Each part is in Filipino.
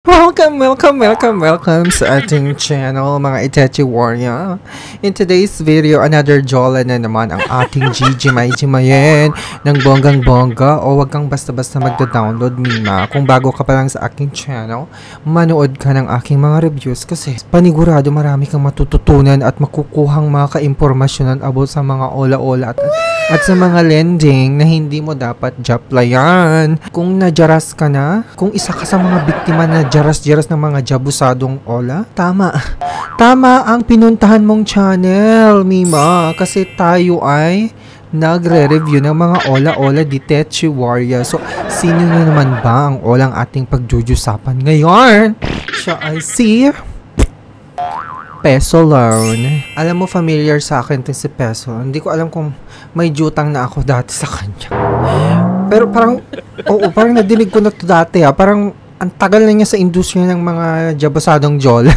Welcome sa ating channel, mga Itachi Warrior. In today's video, another jola na naman ang ating Jimayin ng bonggang-bongga. O wag kang basta-basta magda-download, Mima. Kung bago ka pa lang sa aking channel, manood ka ng aking mga reviews kasi panigurado marami kang matututunan at makukuhang mga ka-impormasyonan about sa mga ola-ola at sa mga lending na hindi mo dapat japlayan. Kung najaras ka na, kung isa ka sa mga biktima na jaras-jaras ng mga jabusadong ola, tama ang pinuntahan mong channel, Mima, kasi tayo ay nagre-review ng mga ola-ola Itachi Warrior. So, sino na naman ba ang olang ating pagjujusapan ngayon? Siya ay si Peso Loan. Alam mo, familiar sa akin si Peso. Hindi ko alam kung may jutang na ako dati sa kanya. Pero parang, parang nadinig ko na to dati Parang, ang tagal na niya sa industriya ng mga jabasadong jola.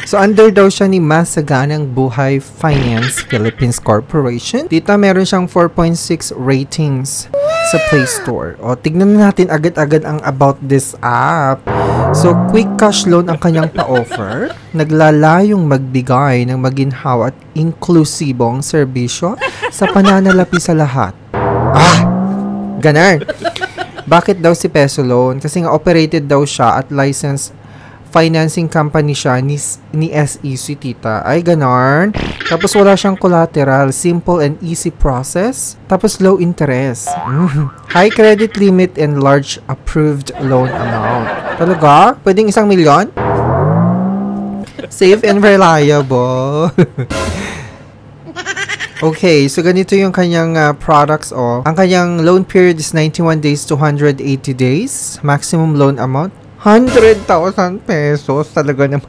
So, under daw siya ni Masaganang Buhay Finance Philippines Corporation. Dito, meron siyang 4.6 ratings sa Play Store. O, tignan natin agad-agad ang about this app. So, quick cash loan ang kanyang pa-offer. Naglalayong magbigay ng maginhawa at inklusibong serbisyo sa pananalapi sa lahat. Ganon. Bakit daw si Peso Loan? Kasi nga operated daw siya at licensed financing company siya ni SEC, tita. Ay, ganon. Tapos wala siyang collateral. Simple and easy process. Tapos low interest. High credit limit and large approved loan amount. Talaga? Pwedeng 1 milyon? Safe and reliable. Okay, so ganito yung kanyang products. Ang kanyang loan period is 91 days to 180 days. Maximum loan amount 100,000 pesos. Talaga naman.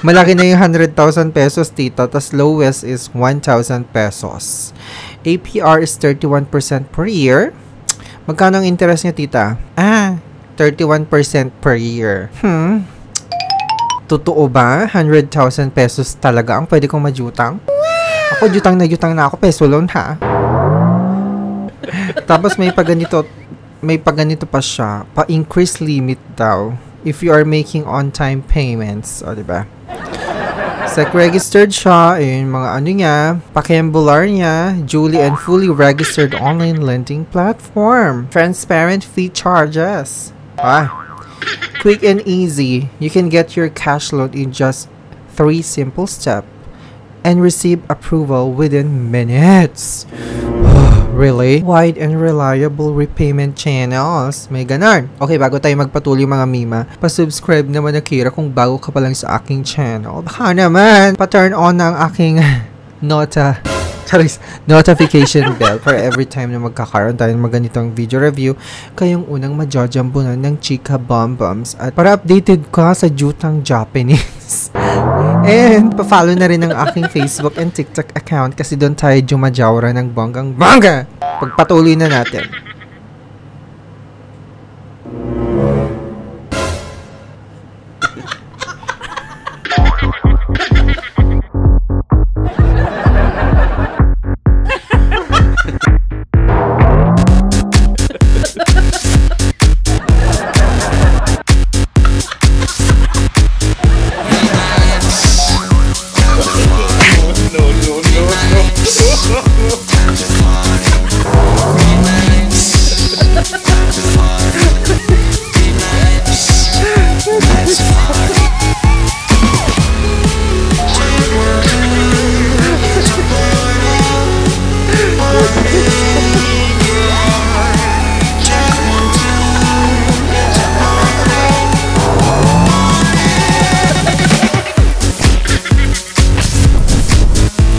Malaki na yung 100,000 pesos, tita. Tas lowest is 1,000 pesos. APR is 31% per year. Magkano ang interest niya, tita? 31% per year. Totoo ba? 100,000 pesos talaga ang pwede kong majutang? Ako, jutang na ako. Peso loan, ha? Tapos may paganito pa siya. Pa-increase limit daw. If you are making on-time payments. O, diba? Like, registered siya. Yung mga ano niya. Pakiambular niya. Duly and fully registered online lending platform. Transparent fee charges. Quick and easy. You can get your cash loan in just 3 simple steps and receive approval within minutes. Really? Wide and reliable repayment channels. May ganon. Okay, bago tayo magpatuloy, mga Mima, pa-subscribe naman na Kira kung bago ka pa lang sa aking channel. Baka naman, pa-turn on na ang aking notification bell para every time na magkakaroon tayo ng maganitong video review, kayong unang majajambunan ng Chika Bombs at para updated ka sa jutang Japanese. And pa-follow na rin ang aking Facebook and TikTok account kasi doon tayo jumajawra ng bonggang-bongga. Pagpatuloy na natin.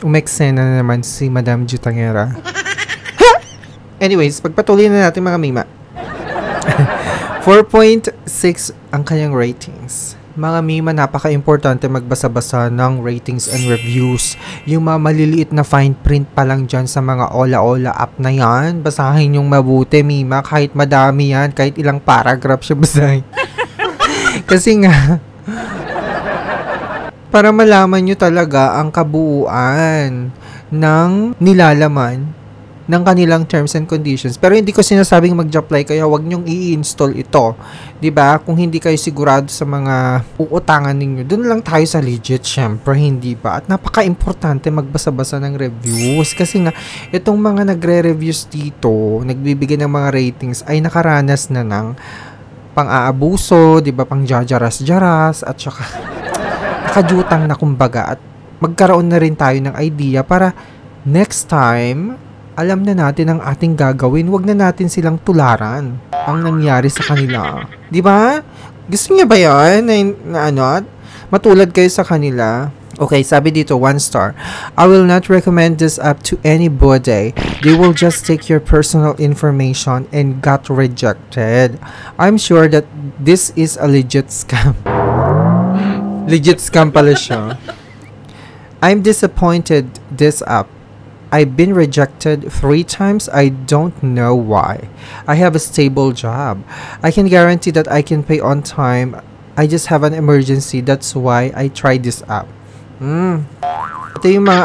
Umeksena na naman si Madam Jutangera. Anyways, pagpatuloy na natin, mga Mima. 4.6 ang kanyang ratings. Mga Mima, napaka-importante magbasa-basa ng ratings and reviews. Yung mga maliliit na fine print pa lang dyan sa mga ola-ola app na yan. Basahin yung mabuti, Mima. Kahit madami yan, kahit ilang paragraph siya basahin. Kasi nga, para malaman nyo talaga ang kabuuan ng nilalaman ng kanilang terms and conditions. Pero hindi ko sinasabing mag-apply kayo, wag nyong i-install ito. 'Di ba? Kung hindi kayo sigurado sa mga uutangan ninyo, doon lang tayo sa legit, syempre, hindi ba? At napaka-importante magbasa-basa ng reviews kasi nga itong mga nagre-reviews dito, nagbibigay ng mga ratings ay nakaranas na ng pang-aabuso, 'di ba? Pang-jajaras-jaras at saka nakajutang na kumbaga, at magkaroon na rin tayo ng idea para next time alam na natin ang ating gagawin. Wag na natin silang tularan ang nangyari sa kanila. Di ba? Gusto niya ba yan? Na ano? Matulad kayo sa kanila? Okay, sabi dito, 1 star. I will not recommend this app to anybody. They will just take your personal information and got rejected. I'm sure that this is a legit scam. Legit scam pala siya. I'm disappointed this app. I've been rejected 3 times. I don't know why. I have a stable job. I can guarantee that I can pay on time. I just have an emergency. That's why I tried this app. Ito yung mga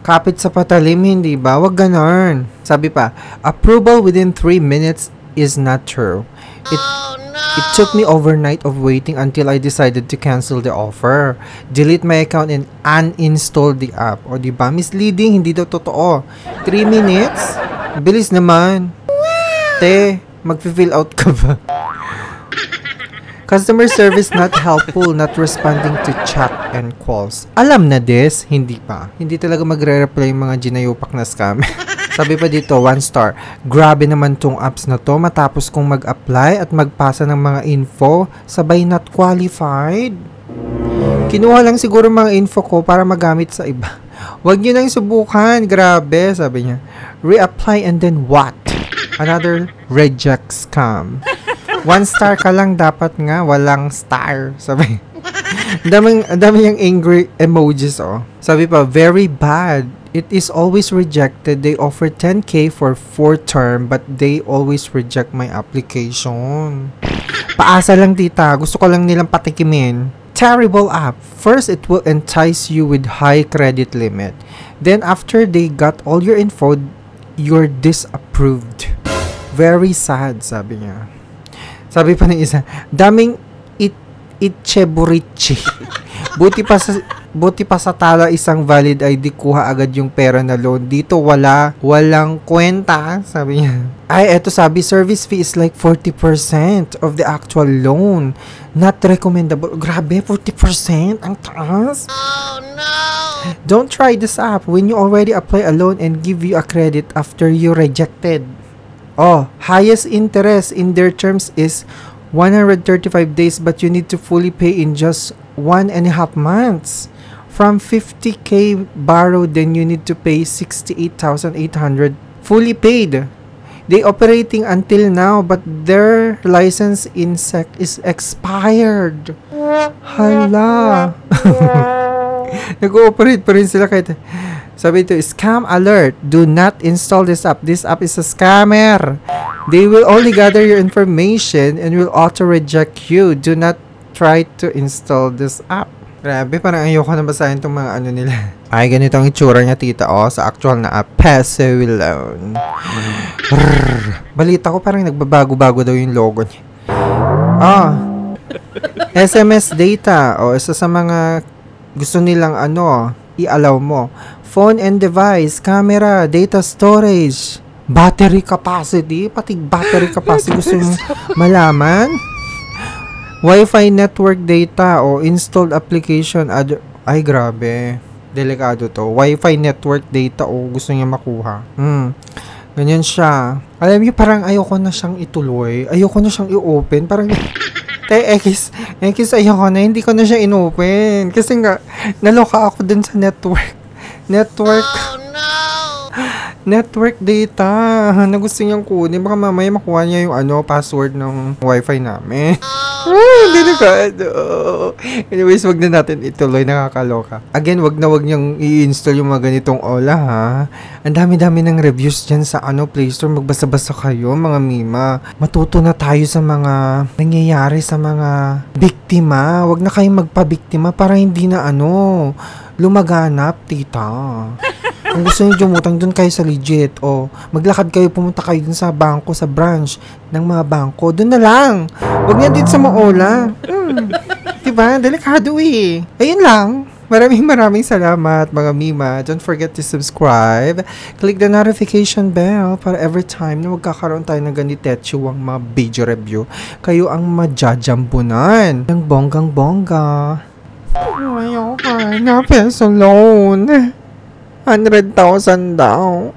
kapit sa patalim, hindi ba? Wag ganon. Sabi pa, approval within 3 minutes is not true. It took me overnight of waiting until I decided to cancel the offer. Delete my account and uninstall the app. O diba? Misleading, hindi daw totoo. 3 minutes? Bilis naman. Te, mag-fill out ka ba? Customer service not helpful, not responding to chat and calls. Alam na this, hindi pa. Hindi talaga magre-reply yung mga ginayupak na scam. Sabi pa dito, 1 star. Grabe naman tong apps na to. Matapos kong mag-apply at magpasa ng mga info, sabay not qualified. Kinuha lang siguro mga info ko para magamit sa iba. Huwag nyo nang subukan. Grabe, sabi niya. Reapply and then what? Another reject scam. 1 star ka lang dapat nga, walang star. Sabi. Ang dami yung angry emojis, oh. Sabi pa, very bad. It is always rejected. They offer 10K for 4 term but they always reject my application. Paasa lang tita. Gusto ko lang nilang patikimin. Terrible app. First, it will entice you with high credit limit. Then after they got all your info, you're disapproved. Very sad, sabi niya. Sabi pa ng isa, daming itcheburichi. Buti pa sa tala isang valid ID, kuha agad yung pera na loan. Dito walang kwenta, sabi niya. Ay, eto sabi, service fee is like 40% of the actual loan. Not recommendable. Grabe, 40%? Ang taas. Oh, no! Don't try this app when you already apply a loan and give you a credit after you rejected. Oh, highest interest in their terms is 135 days but you need to fully pay in just 1.5 months. From 50K borrowed, then you need to pay 68,800 fully paid. They operating until now but their license in SEC is expired. Hala. Nag-ooperate pa rin sila kahit. Sabi ito, scam alert. Do not install this app. This app is a scammer. They will only gather your information and will auto-reject you. Do not try to install this app. Grabe, parang ayoko na basahin itong mga ano nila. Ay, ganito ang itsura niya, tita. O, sa actual na app. Peso loan. Balita ko parang nagbabago-bago daw yung logo niya. SMS data. O, isa sa mga gusto nilang i-allow mo. Phone and device, camera, data storage, battery capacity, pati battery capacity gusto mong malaman. Wi-Fi network data o installed application. Ay, grabe. Delikado to. Wi-Fi network data o gusto niya makuha. Ganyan siya. Alam niyo, parang ayoko na siyang ituloy. Ayoko na siyang i-open. Parang, X, ayoko na. Hindi ko na siya in-open. Kasi nga, naloka ako dun sa network. Oh, no! Network data na gusto niyang kunin. Baka mamaya makuha niya yung password ng wifi namin. Delikado. Anyways, wag na natin ituloy. Nakakaloka. Again, wag niyang i-install yung mga ganitong ola, ha. Ang dami-dami ng reviews dyan sa Play Store. Magbasa-basa kayo, mga mima. Matuto na tayo sa mga nangyayari sa mga biktima. Wag na kayong magpabiktima para hindi na lumaganap, tita. Kung gusto nyo umutang, dun kayo sa legit. O, maglakad kayo, pumunta kayo dun sa bangko, sa branch ng mga bangko. Dun na lang. Huwag niya dito sa Maola. Diba? Delikado eh. Ayun lang. Maraming salamat mga Mima. Don't forget to subscribe. Click the notification bell para every time na magkakaroon tayo ng ganitetsyo ang mga video review, kayo ang majajambunan ng bonggang-bongga. Ayoko na peso loan. 100,000 daw.